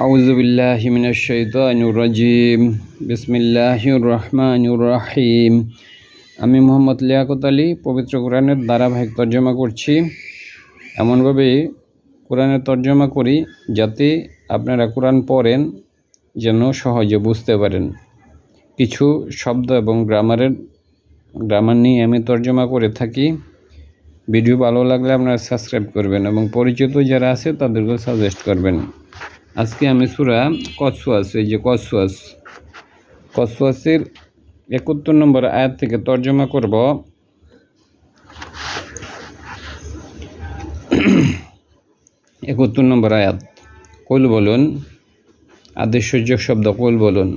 আউযু বিল্লাহি মিনাশ শাইতানির রাজিম। বিসমিল্লাহির রহমানির রহিম। আমি মোহাম্মদ লিয়াকত আলী পবিত্র কোরআনের ধারাবাহিক তর্জমা করছি। এমনভাবে কোরআনের তর্জমা করি যাতে আপনারা কোরআন পড়েন যেন সহজে বুঝতে পারেন। কিছু শব্দ এবং গ্রামার নিয়ে আমি তর্জমা করে থাকি। ভিডিও ভালো লাগলে আপনারা সাবস্ক্রাইব করবেন এবং পরিচিত যারা আছে তাদেরকে সাজেস্ট করবেন। আজকে আমি সূরা কসওয়াস, এই যে কসওয়াসের ৭১ নম্বর আয়াত থেকে তর্জমা করব। ৭১ নম্বর আয়াত। কুল বলুন, আদেশসূচক শব্দ কুল বলুন।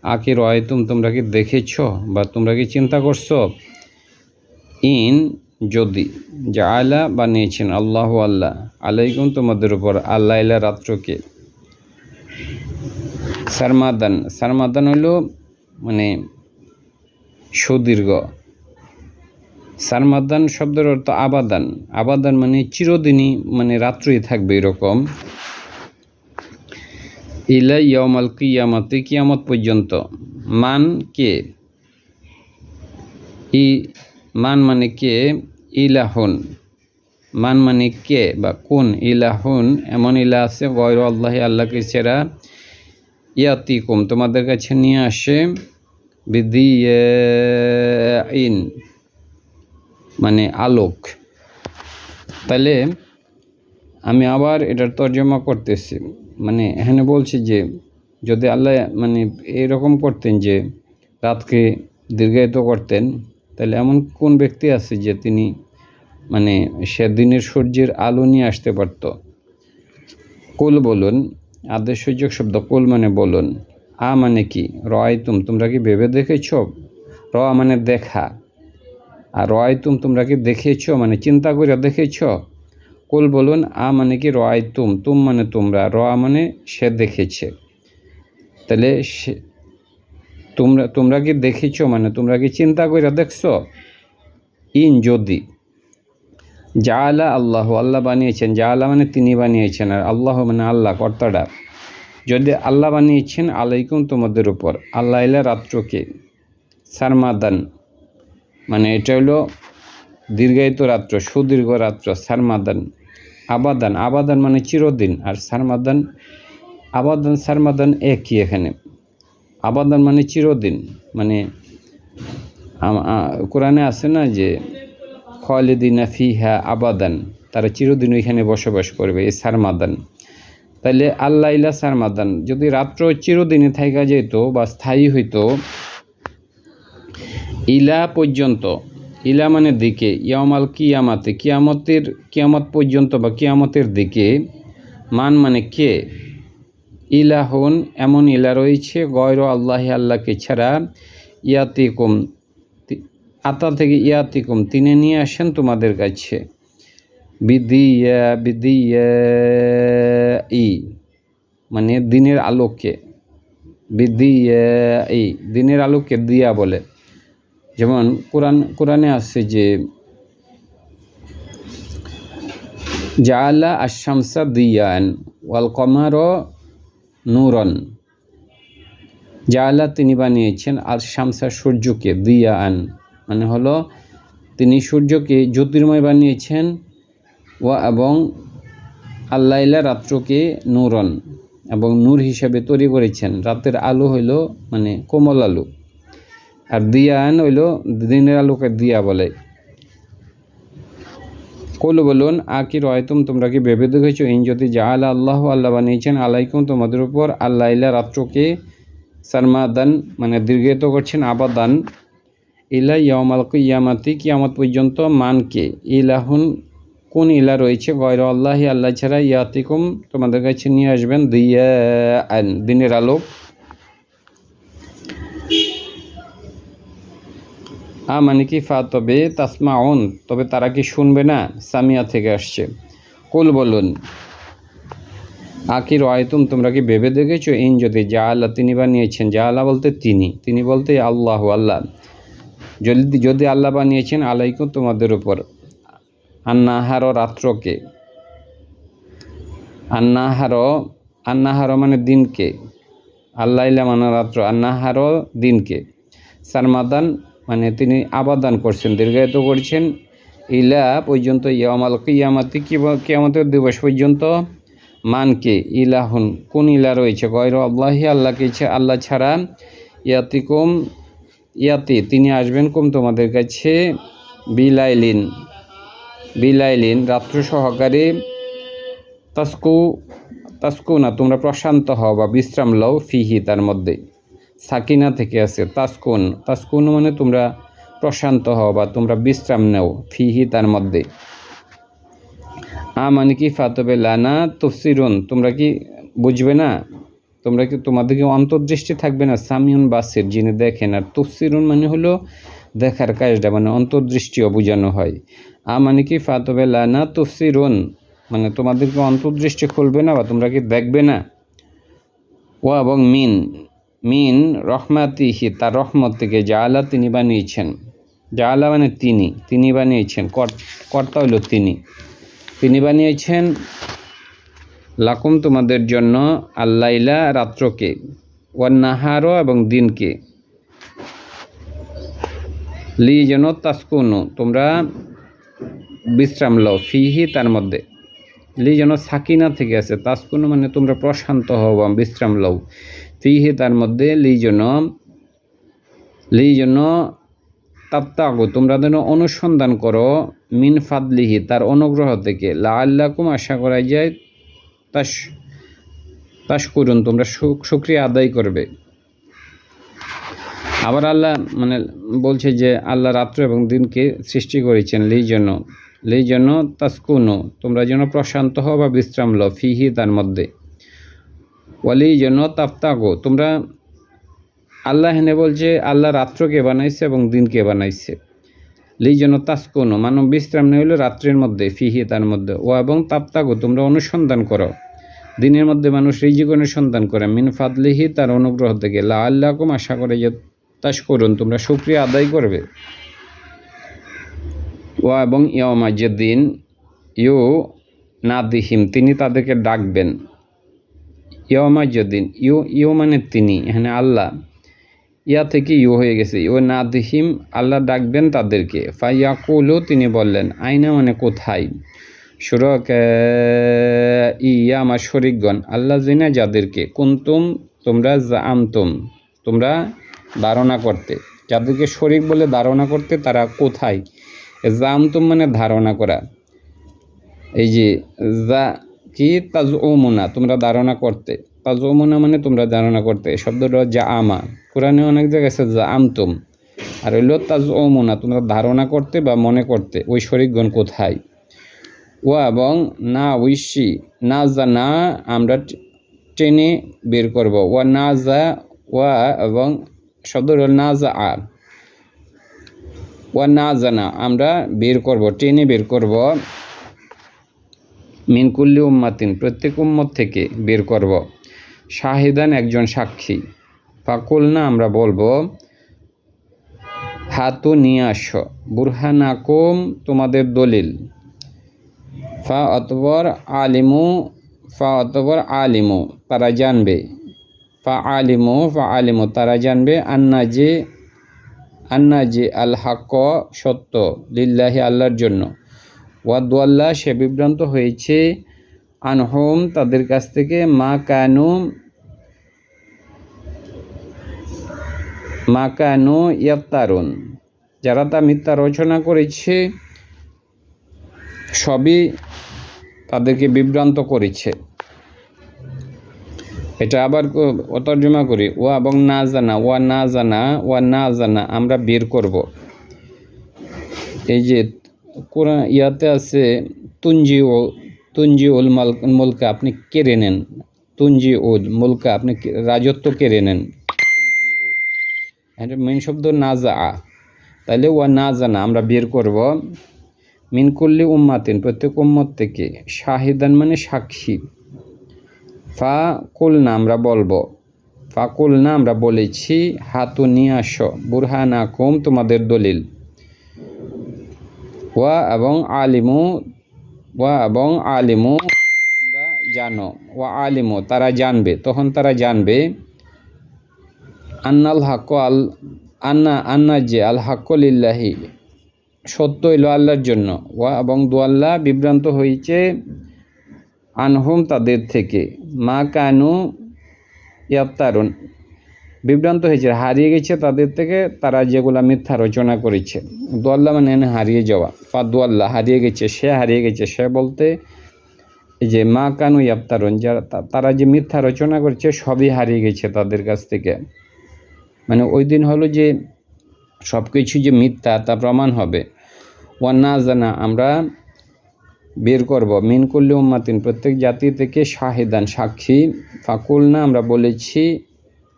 আকি রাআইতুম, তোমরা কি দেখেছ বা তোমরা কি চিন্তা করছো? ইন, যদি, জাআলা বানিয়েছেন আল্লাহ আল্লাহ, আলাইকুম তোমাদের উপর, আল্লাহ ইলা রাত্রকে, সারমাদান হইল মানে সুদীর্ঘ। সারমাদান শব্দের অর্থ আবাদান মানে চিরদিনই, মানে রাত্রই থাকবে এরকম। ইলা ইয়াউমাল কিয়ামাতি, কিয়ামত পর্যন্ত। মান কে, মান মানে কে, ইলাহুন মান মানে কে বা কোন, ইলাহুন এমন ইলা আছে গয়রু আল্লাহি আল্লাহকে ছাড়া, ইয়াতিকুম তোমাদের কাছে নিয়ে আসে, বিদিয়াইন মানে আলোক। তাহলে আমি আবার এটার তর্জমা করতেছি। মানে এখানে বলছি যে যদি আল্লাহ মানে এরকম করতেন যে রাতকে দীর্ঘায়িত করতেন, তাহলে এমন কোন ব্যক্তি আছে যে তিনি মানে সেদিনের সূর্যের আলো নিয়ে আসতে পারত। কুল বলুন, আদেশসূচক শব্দ কুল মানে বলুন। আ মানে কি, রাআইতুম তোমরা কি ভেবে দেখেছ, র মানে দেখা, আর রাআইতুম তোমরা কি দেখেছ মানে চিন্তা করে দেখেছ। কুল বলুন, আ মানে কি রাআইতুম, তুম মানে তোমরা, র মানে সে দেখেছে। তাহলে তোমরা কি দেখেছ মানে তোমরা কি চিন্তা করে দেখছো। ইন যদি, জাআলা আল্লাহ আল্লাহ বানিয়েছেন, জাআলা মানে তিনি বানিয়েছেন, আর আল্লাহ মানে আল্লাহ কর্তাটা। যদি আল্লাহ বানিয়েছেন আলাইকুম তোমাদের উপর, আল্লাহ ইলা রাত্রকে, সারমাদান মানে এটা হলো দীর্ঘায়িত রাত্র, সুদীর্ঘ রাত্র। সারমাদান, আবাদান মানে চিরদিন, আর সারমাদান একই। এখানে আবাদান মানে চিরদিন, মানে কোরআনে আছে না যে খালিদিনা ফিহা আবাদান, তারা চিরদিন ওইখানে বসবাস করবে, এই সারমাদান। তাইলে আল্লাহ ইলা সারমাদান, যদি রাত্র চিরদিনে থাকা যেত বা স্থায়ী হইতো, ইলা পর্যন্ত, ইলা মানে দিকে, ইয়াউমাল কিয়ামাতে কিয়ামত পর্যন্ত বা কিয়ামতের দিকে, মান মানে কে, ইলাহুন এমন ইলা রয়েছে গয়র আল্লাহি আল্লাহকে ছাড়া, ইয়াতিকুম আতা থেকে ইয়াতিকুম তিনি নিয়ে আসেন তোমাদের কাছে, বিদিয়া ই মানে দিনের আলোকে, দিনের আলোকে দিয়া বলে। যেমন কোরআনে আছে যে জাআলা আশ-শামসা দিয়ান ওয়াল কমার নূরন, জাআলা তিনি বানিয়েছেন, আশ-শামসা সূর্যকে, দিয়ান মানে হলো তিনি সূর্যকে জ্যোতির্ময় বানিয়েছেন, এবং আল্লাহ ইলা রাত্রকে নূরন এবং নূর হিসাবে তৈরি করেছেন। রাতের আলো হইল মানে কোমল আলো, আর দিয়ান হইল দিনের আলোকে দিয়া বলে। কুল বলুন, আকি রাআইতুম তোমরা কি ভেবে দেখেছ, ইন যদি জাআলা আল্লাহ আল্লাহ বানিয়েছেন, আলাইকুম তোমাদের উপর, আল্লাহ ইলা রাত্রকে, সারমাদান মানে দীর্ঘায়িত করছেন, আবাদান, ইলা ইয়াউমাল কিয়ামাতি কিয়ামত পর্যন্ত, মানকে, ইলাহুন কোন ইলা রয়েছে গয়র আল্লাহি আল্লাহ ছাড়া, ইয়াতিকুম তোমাদের কাছে নিয়ে আসবেন, দিয়ান দিনের আলোক। মানে কি ফা তবে, তাসমাউন তবে তারা কি শুনবে না, সামিয়া থেকে আসছে। কুল বলুন, আকি রাআইতুম তোমরা কি ভেবে দেখেছো, ইন যদি জাআলা তিনি বানিয়েছেন, জাআলা বলতে তিনি বলতে আল্লাহ আল্লাহ, যদি আল্লাহ বানিয়েছেন আলাইকুম তোমাদের উপর, আন্নাহার রাত্রকে, আন্নাহার আন্নাহার মানে দিনকে, আল্লাইলা মানে রাত্র, আন্নাহার দিনকে, সারমাদান মানে তিনি আবাদান করছেন, দীর্ঘায়িত করছেন, ইলা পর্যন্ত, ইয়ামাল কিয়ামাতি কিয়ামতের দিবস পর্যন্ত, মানকে ইলাহুন কোন ইলা রয়েছে, গয়র আল্লাহি আল্লাহকে ইচ্ছে আল্লাহ ছাড়া, ইয়াতিকুম ইয়াতি তিনি আসবেন কুম তোমাদের কাছে, বিলাইলিন রাত্র সহকারে, তাস্কু না তোমরা প্রশান্ত হও বা বিশ্রাম লও, ফিহি তার মধ্যে, সাকিনা থেকে আছে তাস্কুন মানে তোমরা প্রশান্ত হও বা তোমরা বিশ্রাম নেও, ফিহি তার মধ্যে। মানে কি ফাতবে লানা তফসিরুন তোমরা কি বুঝবে না, তোমরা কি তোমাদের কি অন্তর্দৃষ্টি থাকবে না, সামিউন বাসির যিনি দেখেন, আর তফসিরুন মানে হলো দেখার কাজটা, মানে অন্তর্দৃষ্টিও বোঝানো হয়। মানে কি ফাতবে লানা তফসিরুন মানে তোমাদেরকে অন্তর্দৃষ্টি খুলবে না বা তোমরা কি দেখবে না। ও এবং মিন রহমাতিহি তার রহমত থেকে, জাআলা তিনি বানিয়েছেন, জাআলা মানে তিনি বানিয়েছেন, কর্তা হইল তিনি বানিয়েছেন, লাকুম তোমাদের জন্য, আল্লাইলা রাত্রকে, ওয়ান্নাহারও এবং দিনকে, লি যেন তাস্কুনু তোমরা বিশ্রাম লও, ফিহি তার মধ্যে, লি যেন সাকিনা থেকে আছে, তাস্কুনু মানে তোমরা প্রশান্ত হও বা বিশ্রাম লও, ফিহি তার মধ্যে, লি যেন তাত্তাগু তোমরা যেন অনুসন্ধান করো, মিন ফাদলিহি তার অনুগ্রহ থেকে, লাআল্লাকুম আশা করা যায়, তাশকুরুন তোমরা শুকরিয়া আদায় করবে। আবার আল্লাহ মানে বলছে যে আল্লাহ রাত্র এবং দিনকে সৃষ্টি করেছেন, লি জন্য তাস্কুনু তোমরা যেন প্রশান্ত হও বা বিশ্রাম লও, ফিহি তার মধ্যে, ওয়ালি যেন তাফতাগো তোমরা, আল্লাহ হেনে বলছে আল্লাহ রাত্রকে বানাইছে এবং দিনকে বানাইছে, লি যেন তাস্কুনু মানব বিশ্রাম নেই হলো রাত্রের মধ্যে, ফিহি তার মধ্যে, ও এবং তাফতাগো তোমরা অনুসন্ধান করো, দিনের মধ্যে মানুষ রিজিক অনুসন্ধান করে, মিন ফাদলিহি তার অনুগ্রহ থেকে, লাআল্লাকুম আশা করে যে তাশকুরুন তোমরা শুকরিয়া আদায় করবে। ও এবং ইয়াউমা যেদিন, নাদিহিম তিনি তাদেরকে ডাকবেন, ইয়াউমা যেদিন, ইউ মানে তিনি, এখানে আল্লাহ, ইয়া থেকে হয়ে গেছে, নাদিহিম আল্লাহ ডাকবেন তাদেরকে, ফায়াকুলু তিনি বললেন, আইনা মানে কোথায়, ইয়া আমার শরিকগণ, আল্লাহ জিনা যাদেরকে, কুনতুম তোমরা, জাআমতুম তোমরা ধারণা করতে, যাদেরকে শরিক বলে ধারণা করতে তারা কোথায়, জাআমতুম মানে ধারণা করা, এই যে কি তাজউমুনা তোমরা ধারণা করতে, তাজউমুনা মানে তোমরা ধারণা করতে, শব্দটা জাআমা, কোরআনে অনেক জায়গায় আছে জাআমতুম, আর হইল তাজউমুনা তোমরা ধারণা করতে বা মনে করতে, ওই শরিকগণ কোথায়। ওয়া এবং না উইশি না জানা আমরা টেনে বের করব, ওয়া না যা ওয়া এবং শব্দ না যা ওয়া না জানা আমরা বের করব, টেনে বের করব, মিনকুল্লি উম্মাতিন প্রত্যেক উম্মত থেকে বের করব, শাহিদান একজন সাক্ষী, ফাকুল না আমরা বলবো, হাতু নিয়ে আসো, বুরহানাকুম তোমাদের দলিল, ফা অতবর আলিমু তারা জানবে, ফা আলিমু তারা জানবে, আন্না যে আল হাক্ক সত্য, লিল্লাহি আল্লাহর জন্য, ওয়াদওয়াল্লাহ সে বিভ্রান্ত হয়েছে, আনহুম তাদের কাছ থেকে, মা কানু ইয়াফতারুন যারা তা মিথ্যা রচনা করেছে, সবই তাদেরকে বিভ্রান্ত করেছে। এটা আবার তর্জমা করি, ওয়া এবং না জানা আমরা বের করব, এই যে কোরআন ইয়াতে আছে তুঞ্জি উল মুলকা আপনি কেড়ে নেন, তুঞ্জি উল মুলকা আপনি রাজত্ব কেড়ে নেন, এটা মেন শব্দ না যা, তাহলে ওয়া না জানা আমরা বের করব, মিনকুল্লি উম্মাতিন প্রত্যেক উম্মত থেকে, শাহিদান মানে সাক্ষী, ফা কুল না আমরা বলবো, ফাকুল না আমরা বলেছি, হাতু নিয়ে আসো, বুরহানাকুম তোমাদের দলিল, ওয়া এবং আলিমু তোমরা জানো, ওয়া আলিমু তারা জানবে, তখন তারা জানবে আন্নাল হাক্ক আল আন্না যে আল হাক্কলিল্লাহি সত্য হইল আল্লাহর জন্য, ওয়া এবং দোয়াল্লা বিভ্রান্ত হয়েছে আনহুম তাদের থেকে, মা কানু ইয়াফতারুন বিভ্রান্ত হয়েছে হারিয়ে গেছে তাদের থেকে তারা যেগুলা মিথ্যা রচনা করেছে। দোয়াল্লা মানে হারিয়ে যাওয়া, দোয়াল্লা হারিয়ে গেছে, সে হারিয়ে গেছে, সে বলতে এই যে মা কানু ইয়াফতারুন যারা তারা যে মিথ্যা রচনা করছে সবই হারিয়ে গেছে তাদের কাছ থেকে। মানে ওই দিন হলো যে সব কিছু যে মিথ্যা তা প্রমাণ হবে। ওয়ান্না জানা আমরা বের করব মিন কুল্লি উম্মাতিন প্রত্যেক জাতি থেকে শাহিদান সাক্ষী, ফাকুলনা আমরা বলেছি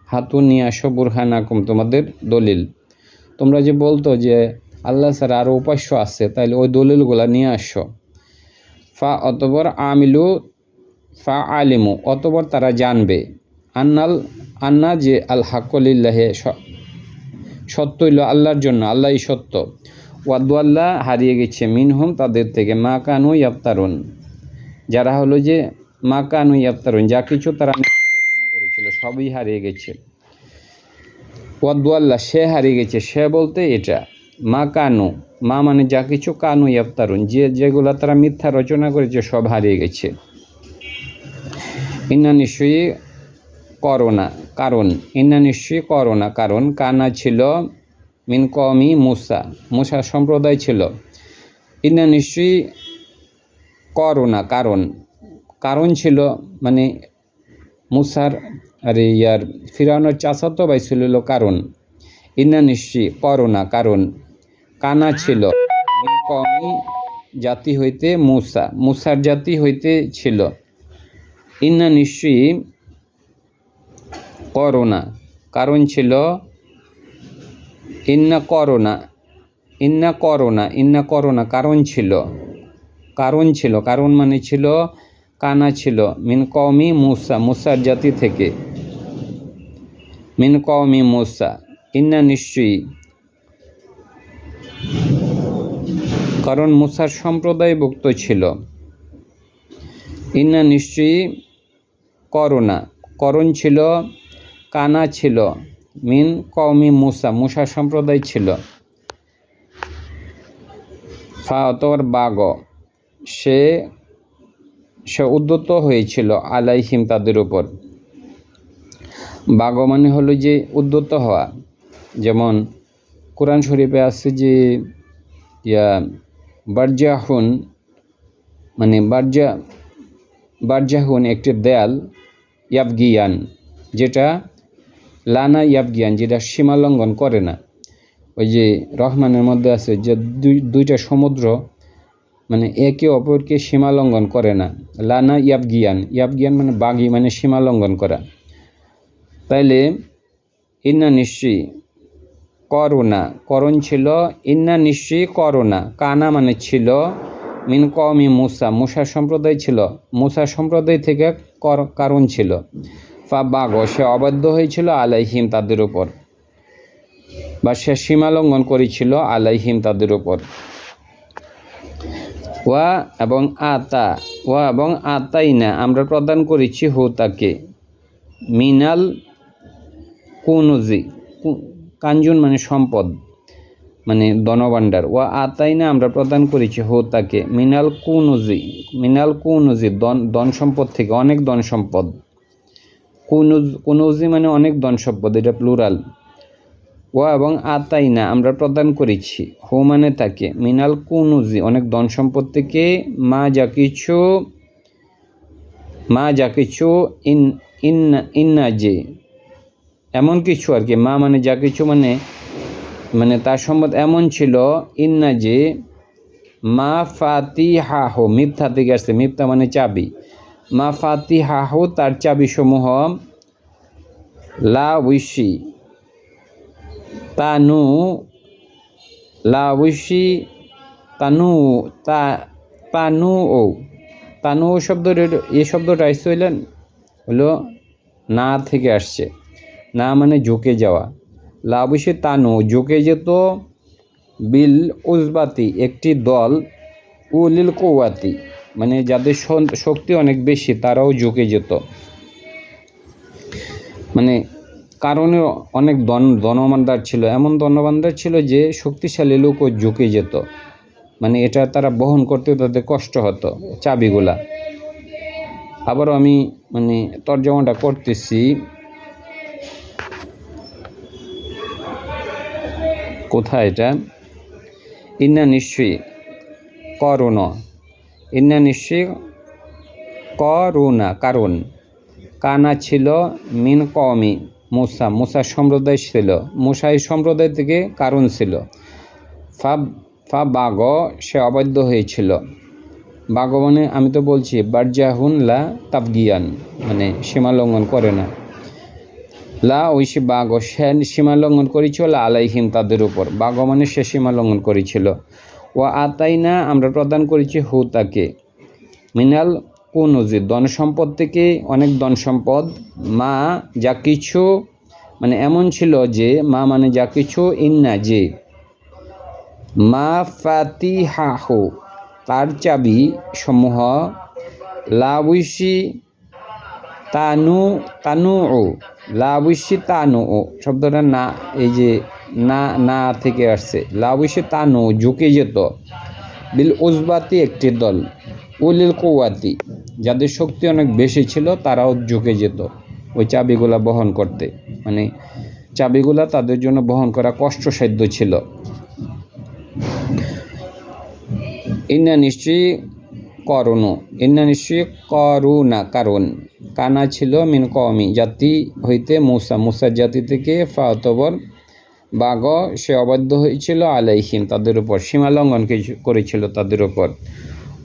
হাতু নিয়ে আসো বুরহানাকুম তোমাদের দলিল, তোমরা যে বলতো যে আল্লাহ ছাড়া আরও উপাস্য আছে তাইলে ওই দলিলগুলা নিয়ে আসো। ফা অতবর আমিলু ফা আলিমু অতবর তারা জানবে আন্না যে আল হাক্কলিল্লাহে সত্য হইল আল্লাহর জন্য, আল্লাহই সত্য, ওয়াদুয়াল্লাহ হারিয়ে গেছে মিনহুম তাদের থেকে মা কানু ইয়াফতারুন যারা হলো যে মা কানু ইয়াফতারুন যা কিছু তারা রচনা করেছিল সবই হারিয়ে গেছে। ওয়াদুয়াল্লাহ সে হারিয়ে গেছে, সে বলতে এটা মা কানু, মা মানে যা কিছু, কানু ইয়াফতারুন যেগুলো তারা মিথ্যা রচনা করেছে সব হারিয়ে গেছে। ইন্না নিশ্চয়ই করোনা কারণ, ইন্না নিশ্চয়ই করোনা কারণ, কানা ছিল মিন কওমি মুসা সম্প্রদায় ছিল। ইন্না নিশ্চয়ই করোনা কারণ ছিল মানে মুসার আরে ইয়ার ফিরাউনের চাচাতো ভাই ছিল কারণ। ইন্না নিশ্চয়ই করোনা কারণ, কানা ছিল মিন কওমি জাতি হইতে মুসার জাতি হইতে ছিল। ইন্না নিশ্চয়ই করোনা কারণ ছিল, ইন্না করোনা কারণ মানে ছিল কানা ছিল মিন কওমি মুসার জাতি থেকে, মিন কওমি মুসা। ইন্না নিশ্চয়ই কারণ মুসার সম্প্রদায়ভুক্ত ছিল। ইন্না নিশ্চয়ই করণ ছিল, কানা ছিল মিন কওমি মুসা সম্প্রদায় ছিল। ফা অতর বাগ সে উদ্যত হয়েছিল আলাইহিম তাদের উপর। বাগ মানে হলো যে উদ্যত হওয়া, যেমন কোরআন শরীফে আছে যে বারজাহুন মানে বারজাহুন একটি দেয়াল, ইয়াবগিয়ান যেটা লানা ইয়াবগিয়ান যেটা সীমা লঙ্ঘন করে না। ওই যে রহমানের মধ্যে আছে যে দুইটা সমুদ্র মানে একে অপরকে সীমা লঙ্ঘন করে না, লানা ইয়াবগিয়ান মানে বাগি মানে সীমা লঙ্ঘন করা। তাইলে ইন্না নিশ্চয়ই করণ ছিল, ইন্না নিশ্চয়ই করোনা কানা মানে ছিল মিন কওমি মুসা সম্প্রদায় ছিল, মুসা সম্প্রদায় থেকে কারণ ছিল। ফা বাগ সে অবাধ্য হয়েছিল আলাইহিম তাদের উপর, বা সে সীমা লঙ্ঘন করেছিল আলাইহিম তাদের উপর। ওয়া এবং আতাইনা আমরা প্রদান করেছি হু তাকে মিনাল কুনুজি, কাঞ্জুন মানে সম্পদ মানে ধনভাণ্ডার, ওয়া আতাইনা আমরা প্রদান করেছি হু তাকে মিনাল কুনুজি ধন সম্পদ থেকে, অনেক ধন সম্পদ। কুনুজি মানে অনেক ধন সম্পদ, এটা প্লুরাল। ওয়া এবং আতাইনা আমরা প্রদান করেছি হু মানে তাকে মিনাল কুনুজি অনেক ধন সম্পদ থেকে, মা যা কিছু ইন্না যে এমন কিছু আর কি, মা মানে যা কিছু মানে তার সম্পদ এমন ছিল, ইন্না যে মা ফাতিহাহু মিথ্যা থেকে আসছে, মিথ্যা মানে চাবি, মা ফাতিহাহু তার চাবি সমূহ, লা উইশি তানু শব্দের এই শব্দটা আসছে হলো না থেকে আসছে, না মানে ঝুঁকে যাওয়া, লাউশি তানু ঝুঁকে যেত, বিল উজবাতি একটি দল, উলিল কুওয়াতি মানে যাদের শক্তি অনেক বেশি তারাও ঝুঁকে যেত। মানে কারণে অনেক ধনবানদার ছিল, এমন ধনবানদার ছিল যে শক্তিশালী লোকও ঝুঁকে যেত। মানে এটা তারা বহন করতে তাদের কষ্ট হতো চাবিগুলা। আবারও আমি মানে তর্জমাটা করতেছি। কোথায় এটা? ইন্না নিশ্চয়ই করুণ, ইন্না নিশ্চয়ই করুণা, কারণ কানা ছিল মিন কওমি মুসা সম্প্রদায় ছিল, মুসা এই সম্প্রদায় থেকে কারণ ছিল। ফা বাগ, সে অবাধ্য হয়েছিল। বাগ মানে আমি তো বলছি বারজাহুন লা তাবগিয়ান, মানে সীমা লঙ্ঘন করে না। লা ঐশী বাগ, সে সীমা লঙ্ঘন করেছিল আলাইহিম তাদের উপর। বাগ মানে সে সীমা লঙ্ঘন করেছিল। ও আতাইনা আমরা প্রদান করেছি হু তাকে, মিনাল কুনুজি ধন সম্পদ থেকে অনেক ধন সম্পদ, মা যা কিছু, মানে এমন ছিল যে মা মানে যা কিছু, ইন্না যে, মা ফাতিহাহু তার চাবি সমূহ, লাউইশি তানু ও, লাউইশি তানু ও শব্দটা না, এই যে না থেকে আসছে। লাউইশি তানু ঝুঁকে যেত, বিল উজবাতি একটি দল, উলিল কুওয়াতি যাদের শক্তি অনেক বেশি ছিল তারাও ঝুঁকে যেত ওই চাবিগুলা বহন করতে। মানে চাবিগুলা তাদের জন্য বহন করা কষ্টসাধ্য ছিল। ইন্না নিশ্চয়ই করুণ, ইন্না নিশ্চয়ই করুণা, কারণ কানা ছিল মিন কওমি জাতি হইতে মুসা জাতি থেকে, ফাতবর বাগ সে অবাধ্য হয়েছিল, আলাইহিম তাদের উপর, সীমা লঙ্ঘন করেছিল তাদের উপর।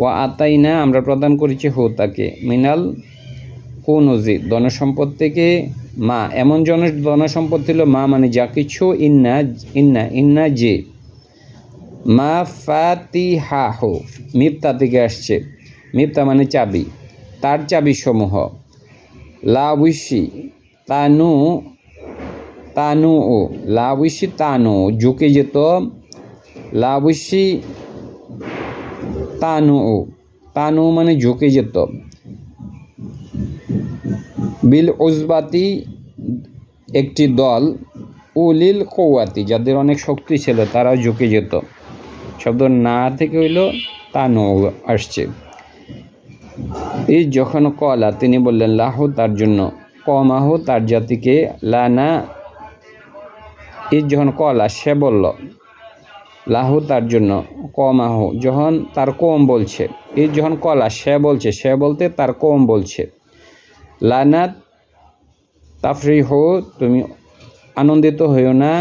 ও আতাইনা আমরা প্রদান করেছি হু তাকে, মিনাল কুনুজি ধনসম্পদ থেকে, মা এমন ধনসম্পদ ছিল, মা মানে যা কিছু, ইন্না যে, মা ফাতিহাহু মিপ্তা থেকে আসছে, মিপ্তা মানে চাবি, তার চাবি সমূহ, লাউইশি তানু ও, লাউইশি তানু ঝুঁকে যেত, লাউইশি তানু মানে ঝুঁকে যেত, বিল উজবাতি একটি দল, উলিল কুওয়াতি যাদের অনেক শক্তি ছিল তারাও ঝুঁকে যেত। শব্দ না থেকে হইল তানু আসছে। এই যখন কলা তিনি বললেন লাহু তার জন্য, কমাহু তার জাতিকে, লানা এই যখন কলা সে বলল, লাহু তার জন্য, কমাহু যখন তার কম বলছে, এই যখন কলা সে বলছে, সে বলতে তার কম বলছে, লানা তাফরিহু তুমি আনন্দিত হইও না,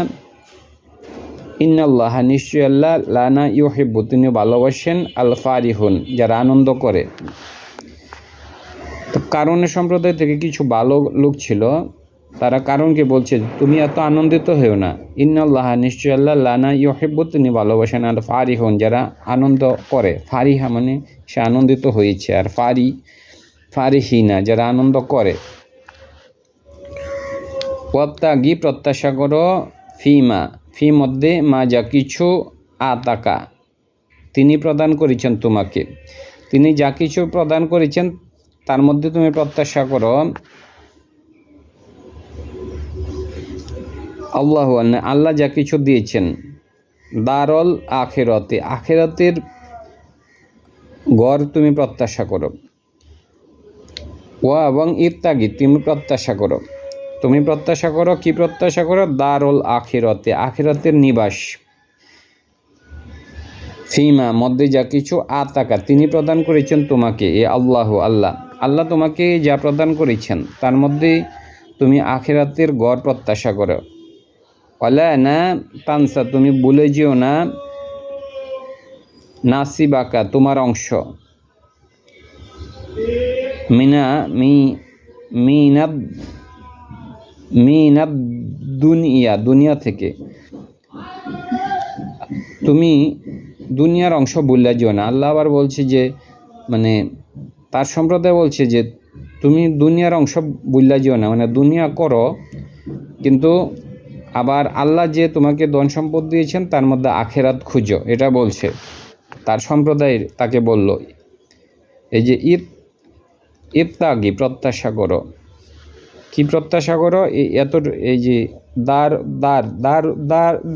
ইন্নাল্লাহ নিশ্চয় আল্লাহ, লানা ইউহিব্বু তিনি ভালোবাসেন, আল ফারিহুন যারা আনন্দ করে। তো কারণের সম্প্রদায় থেকে কিছু ভালো লোক ছিল, তারা কারণকে বলছে তুমি এত আনন্দিত হয়েও না, ইন্নাল্লাহ নিশ্চয় আল্লাহ, লানা ইউহিব্বু তিনি ভালোবাসেন, আল ফারিহুন যারা আনন্দ করে। ফারিহা মানে সে আনন্দিত হয়েছে, আর ফারিহিনা যারা আনন্দ করে। ওয়াবতাগি প্রত্যাশা করো, ফি মধ্যে মা যা কিছু, আতাকা তিনি প্রদান করেছেন তোমাকে, তিনি যা কিছু প্রদান করেছেন তার মধ্যে তুমি প্রত্যাশা করো। আল্লাহ যা কিছু দিয়েছেন, দারল আখিরাতে আখিরাতের ঘর তুমি প্রত্যাশা করো। এবং ইত্যাগি তুমি প্রত্যাশা করো, তুমি প্রত্যাশা করো, কি প্রত্যাশা করো? দারুল আখিরাতে আখিরাতের নিবাস, ফিমা মধ্যে যা কিছু, আতাকা তিনি প্রদান করেছেন তোমাকে, এ আল্লাহ তোমাকে যা প্রদান করেছেন তার মধ্যে তুমি আখিরাতের ঘর প্রত্যাশা করো। ওয়ালা না তানসা তুমি ভুলে যেও না, নাসিবাকা তোমার অংশ, মিনাদ দুনিয়া থেকে তুমি দুনিয়ার অংশ ভুলে যেও না। আল্লাহ আবার বলছে যে, মানে তার সম্প্রদায় বলছে যে তুমি দুনিয়ার অংশ ভুলে যেও না, মানে দুনিয়া করো, কিন্তু আবার আল্লাহ যে তোমাকে ধন সম্পদ দিয়েছেন তার মধ্যে আখেরাত খুঁজো, এটা বলছে তার সম্প্রদায় তাকে বলল। এই যে ইবতাগি প্রত্যাশা করো, কি প্রত্যাশা করো? এই যে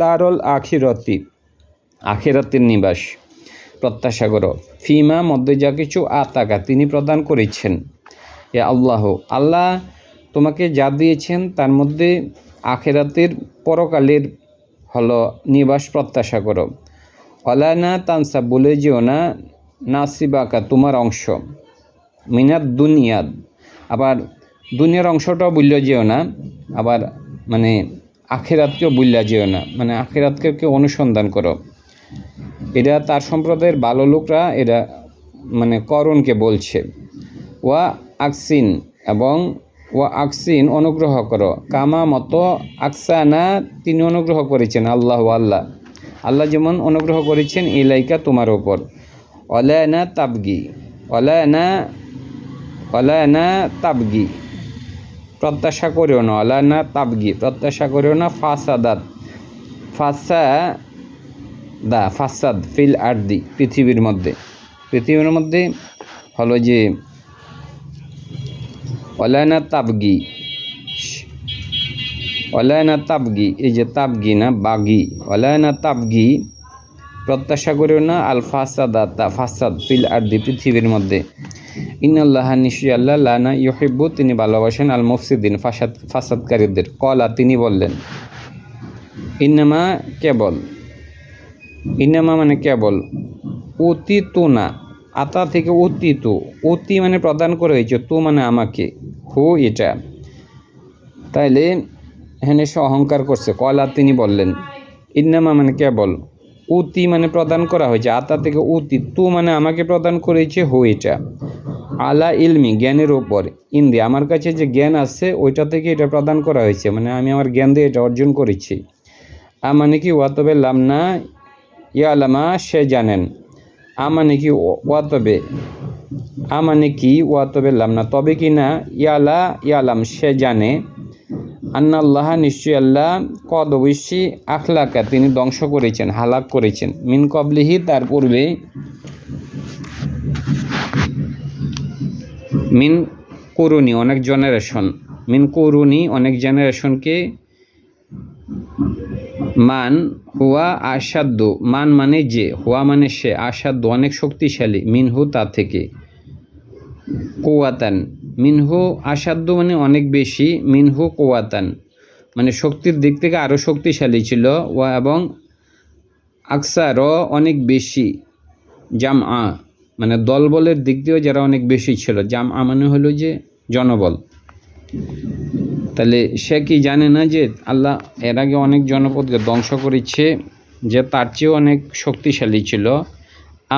দারুল আখিরাতের নিবাস প্রত্যাশা করো। ফিমা মধ্যে যা কিছু আতাকা তিনি প্রদান করেছেন, এ আল্লাহ তোমাকে যা দিয়েছেন তার মধ্যে আখিরাতের পরকালের হলো নিবাস প্রত্যাশা করো। অলানা তানসা বলে যেও না নাসিবাকা তোমার অংশ, মিনাত দুনিয়াদ আবার দুনিয়ার অংশটাও বললে যেও না, আবার মানে আখিরাতকেও বললে যেও না, মানে আখিরাতকে অনুসন্ধান করো। এটা তার সম্প্রদায়ের ভালো লোকরা এটা মানে করণকে বলছে। ওয়া আকসিন এবং ওয়া আকসিন অনুগ্রহ করো, কামা মতো আকসানা তিনি অনুগ্রহ করেছেন, আল্লাহ যেমন অনুগ্রহ করেছেন ইলাইকা তোমার ওপর। অলায়না তাবগি প্রত্যাশা করিও না, অলায়না তাবগি প্রত্যাশা করিও না ফাসাদ ফিল আরদি পৃথিবীর মধ্যে হলো যে অলায়না তাবগি এই যে তাবগি না বাগি, অলায়না তাবগি প্রত্যাশা করিও না আল ফাসাদ ফিল আরদি পৃথিবীর মধ্যে। ইন্নাল্লাহা নিশ্চয়ই আল্লাহ লানা ইউহিব্বু তিনি ভালোবাসেন আল মুফসিদিন ফাসাদকারীদের। কলা তিনি বললেন, ইন্নামা মানে কেবল উতিতুনা আতা থেকে অতি মানে প্রদান করে হয়েছে, তু মানে আমাকে, হু এটা। তাইলে এখানে সে অহংকার করছে। কলা তিনি বললেন, ইন্নামা মানে কেবল, উতি মানে প্রদান করা হয়েছে, আতা থেকে তু মানে আমাকে প্রদান করেছে, হু এটা। আলা ইলমি জ্ঞানের ওপর, ইন্দি আমার কাছে যে জ্ঞান আছে ওইটা থেকে এটা প্রদান করা হয়েছে, মানে আমি আমার জ্ঞান দিয়ে এটা অর্জন করেছি। মানে কি ওয়াতবে লামনা ইয়ালামা সে জানেন, মানে কি ওয়াতবে লামনা তবে কি না ইয়ালাম সে জানে, আন্নাল্লাহ নিশ্চয়ই আল্লাহ কদ অবশ্যই আখলাকা তিনি ধ্বংস করেছেন, হালাক করেছেন, মিন কবলিহি তার পূর্বে, মিন কুরুনি অনেক জেনারেশনকে, মান হুয়া আসাদ্য মান মানে যে, হুয়া মানে সে, আসাদ্য অনেক শক্তিশালী, মিনহু তা থেকে, কুওয়াতান মিনহু আসাদ্য মানে অনেক বেশি, মিনহু কুওয়াতান মানে শক্তির দিক থেকে আরও শক্তিশালী ছিল, ওয়া এবং আকসারও অনেক বেশি, জামআ মানে দলবলের দিক দিয়েও যারা অনেক বেশি ছিল, জামআ মানে হলো যে জনবল। তাহলে সে কি জানে না যে আল্লাহ এর আগে অনেক জনপদকে ধ্বংস করেছে যে তার চেয়েও অনেক শক্তিশালী ছিল।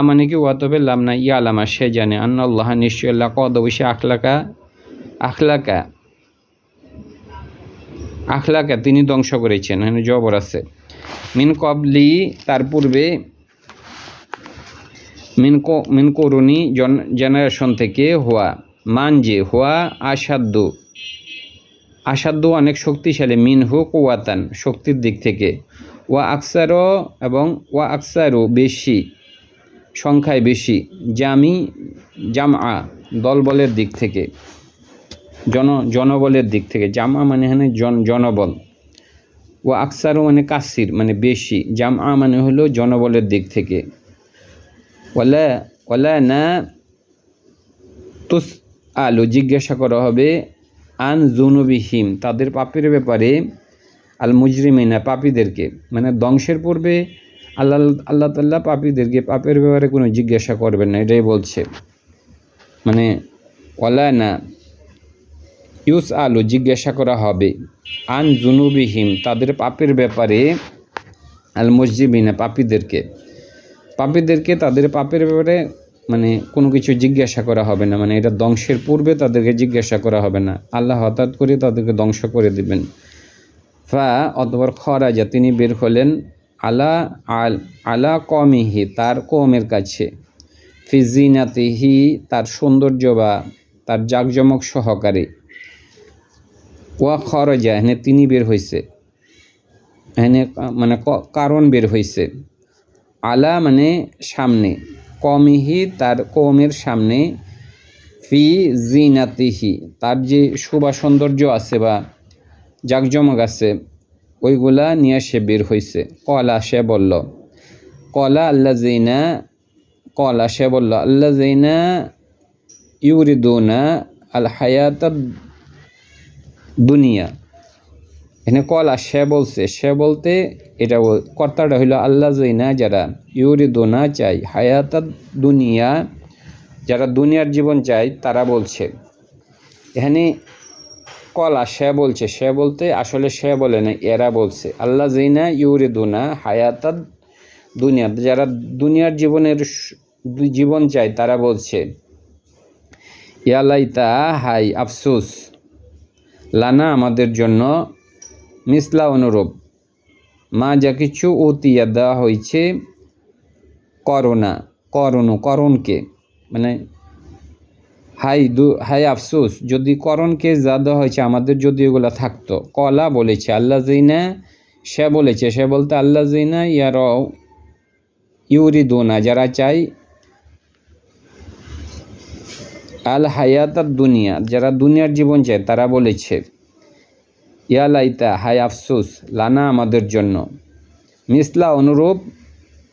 মানে কি ওয়াতবে লামনা ইয়ালামা সে জানে, আন্নাল্লাহ নিশ্চয় আল্লাহ কদ অবশ্যই আখলাকা তিনি ধ্বংস করেছেন, এখানে জবর আছে। মিন কবলি তার পূর্বে, মিন করুনি জেনারেশন থেকে, হুয়া মান যে, হুয়া আসাদ্য অনেক শক্তিশালী, মিনহু কুওয়াতান শক্তির দিক থেকে, ওয়া আকসারু বেশি সংখ্যায় বেশি, জামআ দলবলের দিক থেকে, জনবলের দিক থেকে, জামআ মানে এখানে জনবল, ওয়া আকসারু মানে কাসির মানে বেশি, জামআ মানে হলো জনবলের দিক থেকে। ওয়ালা না তুস আলু জিজ্ঞাসা করা হবে, আন জুনুবিহিম তাদের পাপের ব্যাপারে, আল মুজরিমিনা পাপীদেরকে, মানে ধ্বংসের পূর্বে আল্লাহ তাআলা পাপীদেরকে পাপের ব্যাপারে কোনো জিজ্ঞাসা করবেন না, এটাই বলছে। মানে ওয়ালা না ইউস আলু জিজ্ঞাসা করা হবে, আন জুনুবিহিম তাদের পাপের ব্যাপারে, আল মুজরিমিনা পাপীদেরকে তাদের পাপের ব্যাপারে মানে কোনো কিছু জিজ্ঞাসা করা হবে না, মানে এটা ধ্বংসের পূর্বে তাদেরকে জিজ্ঞাসা করা হবে না, আল্লাহ হঠাৎ করে তাদেরকে ধ্বংস করে দিবেন। অতঃপর খরাজা তিনি বের হলেন, আলা কওমিহি তার কওমের কাছে, ফিজিনাতিহি তার সৌন্দর্য বা তার জাকজমক সহকারে, ওয়া খরাজা এখানে তিনি বের হয়েছে, এখানে মানে কারণ বের হয়েছে, আলা মানে সামনে, কওমিহি তার কওমের সামনে, ফি জিনাতিহি, তার যে শোভা সৌন্দর্য আছে বা জাকজমক আছে ওইগুলা নিয়ে সে বের হয়েছে। কলা সে বলল, কলা আল্লাযিনা, কলা সে বলল আল্লাযিনা ইউরিদুনা আল হায়াতাদ দুনিয়া। এখানে কলা সে বলছে, সে বলতে এটা কর্তাটা হইল আল্লাযিনা, যারা ইউরিদুনা চাই, হায়াতাদ দুনিয়া যারা দুনিয়ার জীবন চায় তারা বলছে। এখানে কলা সে বলছে, সে বলতে আসলে সে বলে না, এরা বলছে। আল্লাযিনা ইউরিদুনা হায়াতাদ দুনিয়া, যারা দুনিয়ার জীবন চায় তারা বলছে ইয়া লাইতা, হাই আফসোস, লানা আমাদের জন্য, মিসলা অনুরূপ, মা যা কিছু উতিয়া দেওয়া হয়েছে, করোনা করণকে, মানে হাই আফসোস, যদি করণকে যা দেওয়া হয়েছে আমাদের যদি এগুলো থাকতো। কলা বলেছে আল্লাযিনা, সে বলেছে, সে বলতে আল্লাযিনা ইউরিদুনা যারা চাই, আল হায়াতাদ দুনিয়া যারা দুনিয়ার জীবন চায় তারা বলেছে ইয়া লাইতা, হাই আফসোস, লানা আমাদের জন্য, মিসলা অনুরূপ,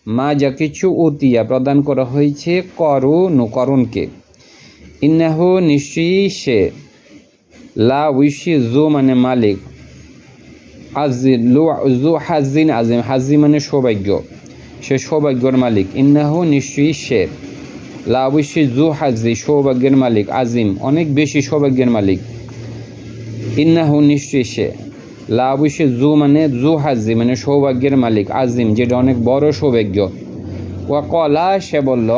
মা যা কিছু উতিয়া প্রদান করা হয়েছে, করণকে, ইন্নাহু নিশ্চয়ই সে, লা উইশি জু মানে মালিক, জু হাজিন আজিম, হাজি মানে সৌভাগ্য, সে সৌভাগ্যর মালিক। ইন্নাহু নিশ্চয়ই সে, লা উইশি জু হাজি সৌভাগ্যের মালিক, আজিম অনেক বেশি সৌভাগ্যের মালিক। ইন্নাহু নিশ্চয়ই সে, লা উইশি জু মানে জু হাজি মানে সৌভাগ্যের মালিক, আজিম যেটা অনেক বড় সৌভাগ্য। ওয়া কলা সে বলল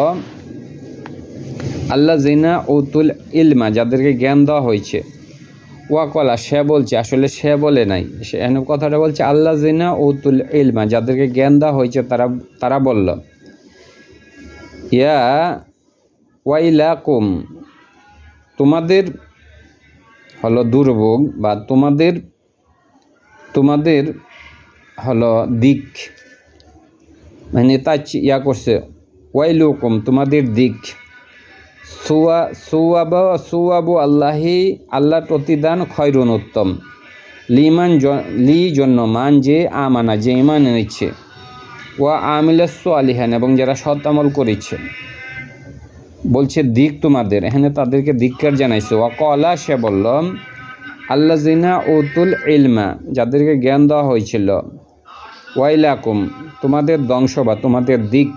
আল্লাযিনা উতুল ইলমা যাদেরকে জ্ঞান দেওয়া হয়েছে। ওয়াকলা সে বলছে, আসলে সে বলে নাই, সে কথাটা বলছে আল্লাযিনা উতুল ইলমা যাদেরকে জ্ঞান দেওয়া হয়েছে তারা বলল ইয়া ওয়াইলাকুম, তোমাদের হলো দুর্ভোগ বা তোমাদের হলো দিক, মানে তাই ইয়া করছে ওয়াইলুকুম তোমাদের দিক, সুয়াবু আল্লাহি আল্লাহর প্রতিদান খয়রুন উত্তম, লিমান জন্য মান যে আমানা যে ইমান এনেছে, ওয়া আমিলাসু আলিহান এবং যারা সৎ আমল করেছে। বলছে দিক তোমাদের, এখানে তাদেরকে ধিক্কার জানাইছে। ওয়া কলা সে বলল আল্লাযিনা উতুল ইলমা যাদেরকে জ্ঞান দেওয়া হয়েছিল, ওয়াইলাকুম তোমাদের ধ্বংস বা তোমাদের দিক,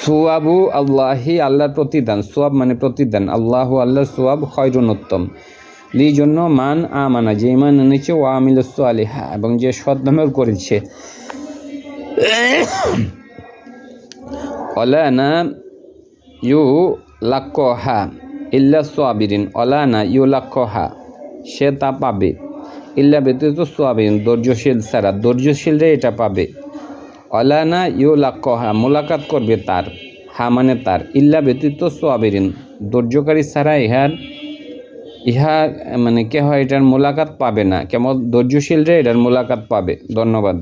সুয়াবু আল্লাহি আল্লাহর প্রতিদান, সুয়াব মানে প্রতিদান, আল্লাহু আল্লাহর সুয়াব খয়রুন উত্তম, লি জন্য মান আমানা যে ইমান এনেছে, ওয়া আমিলাসু আলিহা এবং যে সৎনামল করেছে। অলানা ইউ লাক্কহা ইল্লা সাবিরিন, অলানা ইউ লাক্কহা সে তা পাবে, ইল্লা ব্যতীত সাবিরিন ধৈর্যশীল ছাড়া, ধৈর্যশীলরা এটা পাবে। অলানা ইউ লাক্কহা মোলাকাত করবে তার, হা মানে তার, ইল্লা ব্যতীত সাবিরিন ধৈর্যকারী ছাড়া ইহা মানে কে হয় এটার মোলাকাত পাবে না, কেমন ধৈর্যশীলরা এটার মোলাকাত পাবে। ধন্যবাদ।